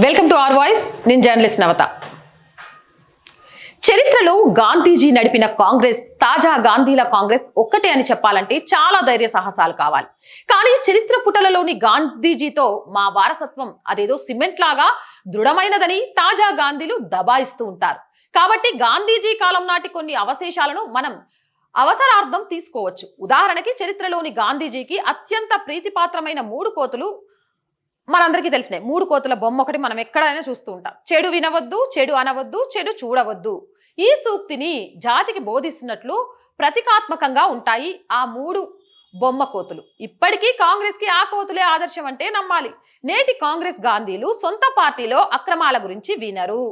Welcome to our voice. నేను journalist నవత. చరిత్రలో గాంధీజీ నడిపిన కాంగ్రెస్, తాజా గాంధీల కాంగ్రెస్ ఒక్కటే అని చెప్పాలంటే చాలా ధైర్య సాహసాలు కావాలి. కానీ చరిత్ర పుటలలోని గాంధీజీతో మా వారసత్వం అదేదో సిమెంట్ లాగా దృఢమైనదని తాజా గాంధీలు దబాయిస్తూ ఉంటారు. కాబట్టి గాంధీజీ కాలం నాటి కొన్ని అవశేషాలను మనం అవసరార్థం తీసుకోవచ్చు. ఉదాహరణకి చరిత్రలోని గాంధీజీకి అత్యంత ప్రీతిపాత్రమైన 3 కోతులు మనందరికీ తెలిసినాయి. 3 కోతుల బొమ్మ ఒకటి మనం ఎక్కడైనా చూస్తూ ఉంటాం. చెడు వినవద్దు, చెడు అనవద్దు, చెడు చూడవద్దు. ఈ సూక్తిని జాతికి బోధిస్తున్నట్లు ప్రతీకాత్మకంగా ఉంటాయి ఆ 3 బొమ్మ కోతులు. ఇప్పటికీ కాంగ్రెస్ కి ఆ కోతులే ఆదర్శం అంటే నమ్మాలి. నేటి కాంగ్రెస్ గాంధీలు సొంత పార్టీలో అక్రమాల గురించి వినరు.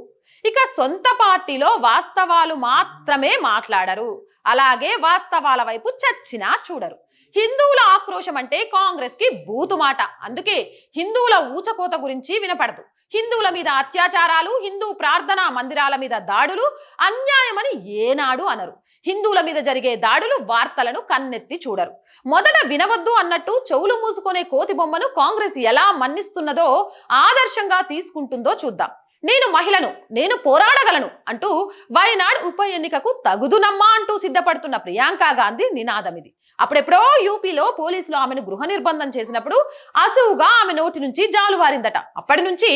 ఇక సొంత పార్టీలో వాస్తవాలు మాత్రమే మాట్లాడరు. అలాగే వాస్తవాల వైపు చచ్చినా చూడరు. హిందువుల ఆక్రోశం అంటే కాంగ్రెస్ కి బూతు మాట. అందుకే హిందువుల ఊచకోత గురించి వినపడదు. హిందువుల మీద అత్యాచారాలు, హిందూ ప్రార్థనా మందిరాల మీద దాడులు అన్యాయమని ఏనాడు అనరు. హిందువుల మీద జరిగే దాడులు వార్తలను కన్నెత్తి చూడరు. మొదట వినవద్దు అన్నట్టు చెవులు మూసుకునే కోతి బొమ్మను కాంగ్రెస్ ఎలా మన్నిస్తున్నదో, ఆదర్శంగా తీసుకుంటుందో చూద్దాం. నేను మహిళను, నేను పోరాడగలను అంటూ వయనాడ్ ఉప ఎన్నికకు తగుదునమ్మా అంటూ సిద్ధపడుతున్న ప్రియాంక గాంధీ నినాదం ఇది. అప్పుడెప్పుడో యూపీలో పోలీసులు ఆమెను గృహ నిర్బంధం చేసినప్పుడు అసువుగా ఆమె నోటి నుంచి జాలువారిందట. అప్పటి నుంచి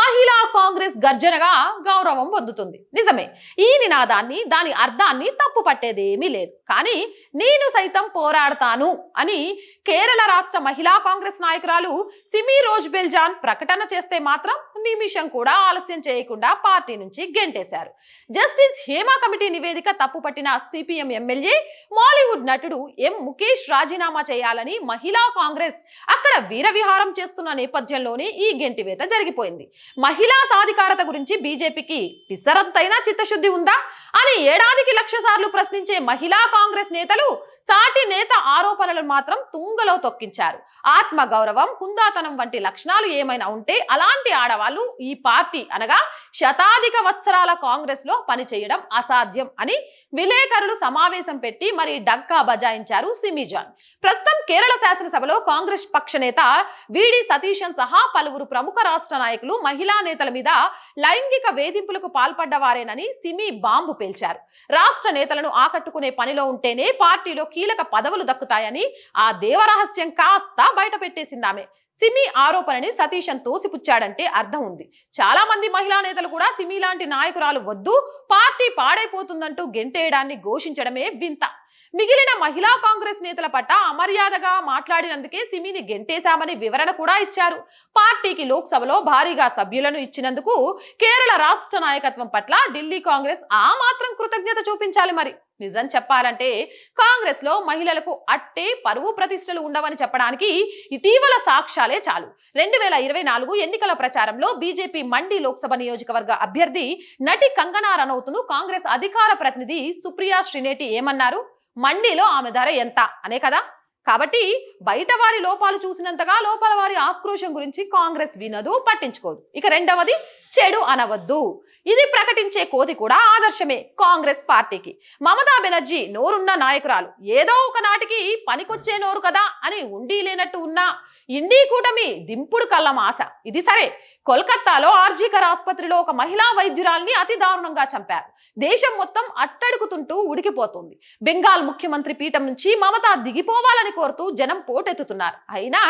మహిళా కాంగ్రెస్ గర్జనగా గౌరవం పొందుతుంది. నిజమే, ఈ నినాదాన్ని, దాని అర్థాన్ని తప్పు పట్టేదేమీ లేదు. కానీ నేను సైతం పోరాడతాను అని కేరళ రాష్ట్ర మహిళా కాంగ్రెస్ నాయకురాలు సిమి రోజ్ బెల్జాన్ ప్రకటన చేస్తే మాత్రం నిమిషం కూడా ఆలస్యం చేయకుండా పార్టీ నుంచి గెంటేశారు. జస్టిస్ హేమా కమిటీ నివేదిక తప్పుపట్టిన సిపిఎం ఎమ్మెల్యే, మాలీవుడ్ నటుడు ఎం ముఖేష్ రాజీనామా చేయాలని మహిళా కాంగ్రెస్ అక్కడ వీరవిహారం చేస్తున్న నేపథ్యంలోనే ఈ గెంటివేత జరిగిపోయింది. మహిళా సాధికారత గురించి బీజేపీకి పిసరంతైనా చిత్తశుద్ధి ఉందా అని ఏడాదికి 1,00,000 సార్లు ప్రశ్నించే మహిళా కాంగ్రెస్ నేతలు సాటి నేత ఆరోపణలను మాత్రం తుంగలో తొక్కించారు. ఆత్మ గౌరవం, హుందాతనం వంటి లక్షణాలు ఏమైనా ఉంటే అలాంటి ఆడవాళ్లు ఈ పార్టీ అనగా శతాధిక వత్సరాల కాంగ్రెస్ లో పనిచేయడం అసాధ్యం అని విలేకరులు సమావేశం పెట్టి మరి డక్కా బజాయించారు సిమిజాన్. ప్రస్తుతం కేరళ శాసనసభలో కాంగ్రెస్ పక్ష నేత విడి సతీశన్ సహా పలువురు ప్రముఖ రాష్ట్ర నాయకులు మహిళా నేతల మీద లైంగిక వేధింపులకు పాల్పడ్డవారేనని సిమి బాంబు పేల్చారు. రాష్ట్ర నేతలను ఆకట్టుకునే పనిలో ఉంటేనే పార్టీలో కీలక పదవులు దక్కుతాయని ఆ దేవరహస్యం కాస్త బయట పెట్టేసిందామె. సిమి ఆరోపణని సతీశన్ తోసిపుచ్చాడంటే అర్థం ఉంది. చాలా మంది మహిళా నేతలు కూడా సిమి లాంటి నాయకురాలు వద్దు, పార్టీ పాడైపోతుందంటూ గెంటేయడాన్ని ఘోషించడమే వింత. మిగిలిన మహిళా కాంగ్రెస్ నేతల పట్ల అమర్యాదగా మాట్లాడినందుకే సిమిని గెంటేశామని వివరణ కూడా ఇచ్చారు. పార్టీకి లోక్సభలో భారీగా సభ్యులను ఇచ్చినందుకు కేరళ రాష్ట్ర నాయకత్వం పట్ల ఢిల్లీ కాంగ్రెస్ ఆ మాత్రం కృతజ్ఞత చూపించాలి. మరి నిజం చెప్పాలంటే కాంగ్రెస్ లో మహిళలకు అట్టే పరువు ప్రతిష్టలు ఉండవని చెప్పడానికి ఇటీవల సాక్ష్యాలే చాలు. 2024 ఎన్నికల ప్రచారంలో బీజేపీ మండి లోక్సభ నియోజకవర్గ అభ్యర్థి నటి కంగనా రనౌత్ను కాంగ్రెస్ అధికార ప్రతినిధి సుప్రియా శ్రీనేటి ఏమన్నారు? మండిలో ఆమె ధర ఎంత అనే కదా. కాబట్టి బయట వారి లోపాలు చూసినంతగా లోపల వారి ఆక్రోశం గురించి కాంగ్రెస్ వినదు, పట్టించుకోదు. ఇక రెండవది, చెడు అనవద్దు. ఇది ప్రకటించే కోతి కూడా ఆదర్శమే కాంగ్రెస్ పార్టీకి. మమతా బెనర్జీ నోరున్న నాయకురాలు, ఏదో ఒక నాటికి పనికొచ్చే నోరు కదా అని ఉండి లేనట్టు ఉన్నా ఇండీ కూటమి దింపుడు కళ్ళం ఆశ. ఇది సరే, కోల్కతాలో ఆర్జీకర్ ఆసుపత్రిలో ఒక మహిళా వైద్యురాల్ని అతి దారుణంగా చంపారు. దేశం మొత్తం అట్టడుగుతుంటూ ఉడికిపోతుంది. బెంగాల్ ముఖ్యమంత్రి పీఠం నుంచి మమతా దిగిపోవాలని కోరుతూ జనం పోటెత్తుతున్నారు. అయినా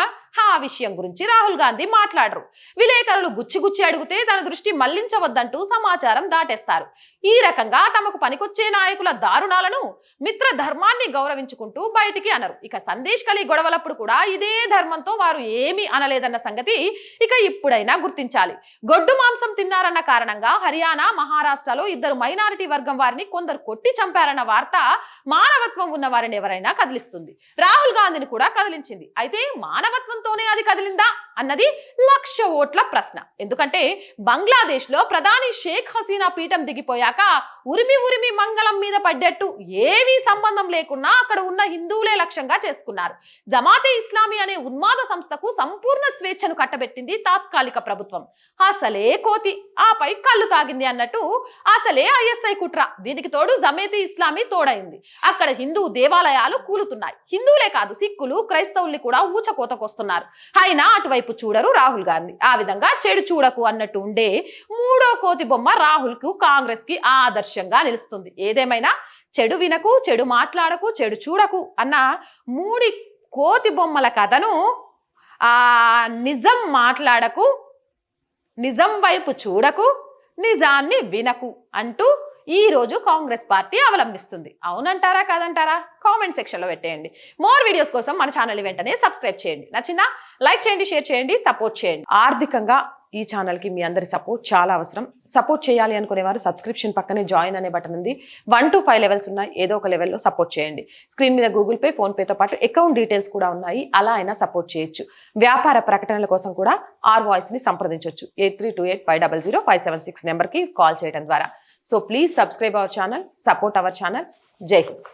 ఆ విషయం గురించి రాహుల్ గాంధీ మాట్లాడరు. విలేకరులు గుచ్చి అడిగితే తన దృష్టి మళ్లించవద్దంటూ సమాచారం దాటేస్తారు. ఈ రకంగా తమకు పనికొచ్చే నాయకుల దారుణాలను, మిత్ర ధర్మాన్ని గౌరవించుకుంటూ బయటికి అనరు. ఇక సందేశ్ కలి గొడవలప్పుడు కూడా ఇదే ధర్మంతో వారు ఏమీ అనలేదన్న సంగతి ఇక ఇప్పుడైనా గుర్తించాలి. గొడ్డు మాంసం తిన్నారన్న కారణంగా హర్యానా, మహారాష్ట్రలో 2 మైనారిటీ వర్గం వారిని కొందరు కొట్టి చంపారన్న వార్త మానవత్వం ఉన్న వారిని ఎవరైనా కదిలిస్తుంది. రాహుల్ గాంధీని కూడా కదిలించింది. అయితే మానవత్వంతోనే అది కదిలిందా అన్నది 1,00,000 ఓట్ల ప్రశ్న. ఎందుకంటే బంగ్లాదేశ్ లో ప్రధాని షేక్ హసీనా పీఠం దిగిపోయాక ఉరిమి మంగళం మీద పడ్డట్టు ఏవీ సంబంధం లేకున్నా అక్కడ ఉన్న హిందువులే లక్ష్యంగా చేసుకున్నారు. జమాతే ఇస్లామీ అనే ఉన్మాద సంస్థకు సంపూర్ణ స్వేచ్ఛను కట్టబెట్టింది తాత్కాలిక ప్రభుత్వం. అసలే కోతి ఆపై కళ్ళు తాగింది అన్నట్టు అసలే ఐఎస్ఐ కుట్ర. దీనికి తోడు జమాతే ఇస్లామీ తోడైంది. అక్కడ హిందూ దేవాలయాలు కూలుతున్నాయి. హిందువులే కాదు, సిక్కులు, క్రైస్తవుల్ని కూడా ఊచకోతకొస్తున్నారు. అన్నారు. అయినా అటువైపు చూడరు రాహుల్ గాంధీ. ఆ విధంగా చెడు చూడకు అన్నట్టు ఉండే మూడో కోతి బొమ్మ రాహుల్ కు కాంగ్రెస్ కి ఆదర్శంగా నిలుస్తుంది. ఏదేమైనా చెడు వినకు, చెడు మాట్లాడకు, చెడు చూడకు అన్న మూడి కోతి బొమ్మల కథను నిజం మాట్లాడకు, నిజం వైపు చూడకు, నిజాన్ని వినకు అంటూ ఈ రోజు కాంగ్రెస్ పార్టీ అవలంబిస్తుంది. అవునంటారా కాదంటారా? కామెంట్ సెక్షన్లో పెట్టేయండి. మోర్ వీడియోస్ కోసం మన ఛానల్ వెంటనే సబ్స్క్రైబ్ చేయండి. నచ్చిందా? లైక్ చేయండి, షేర్ చేయండి, సపోర్ట్ చేయండి. ఆర్థికంగా ఈ ఛానల్కి మీ అందరి సపోర్ట్ చాలా అవసరం. సపోర్ట్ చేయాలి అనుకునేవారు సబ్స్క్రిప్షన్ పక్కనే జాయిన్ అనే బటన్ ఉంది. 1 to 5 లెవెల్స్ ఉన్నాయి. ఏదో ఒక లెవెల్లో సపోర్ట్ చేయండి. స్క్రీన్ మీద గూగుల్ పే, ఫోన్పేతో పాటు అకౌంట్ డీటెయిల్స్ కూడా ఉన్నాయి. అలా అయినా సపోర్ట్ చేయొచ్చు. వ్యాపార ప్రకటనల కోసం కూడా ఆర్ వాయిస్ని సంప్రదించవచ్చు. 8328500576 నెంబర్కి కాల్ చేయడం ద్వారా. So please subscribe our channel, support our channel. Jai Hind.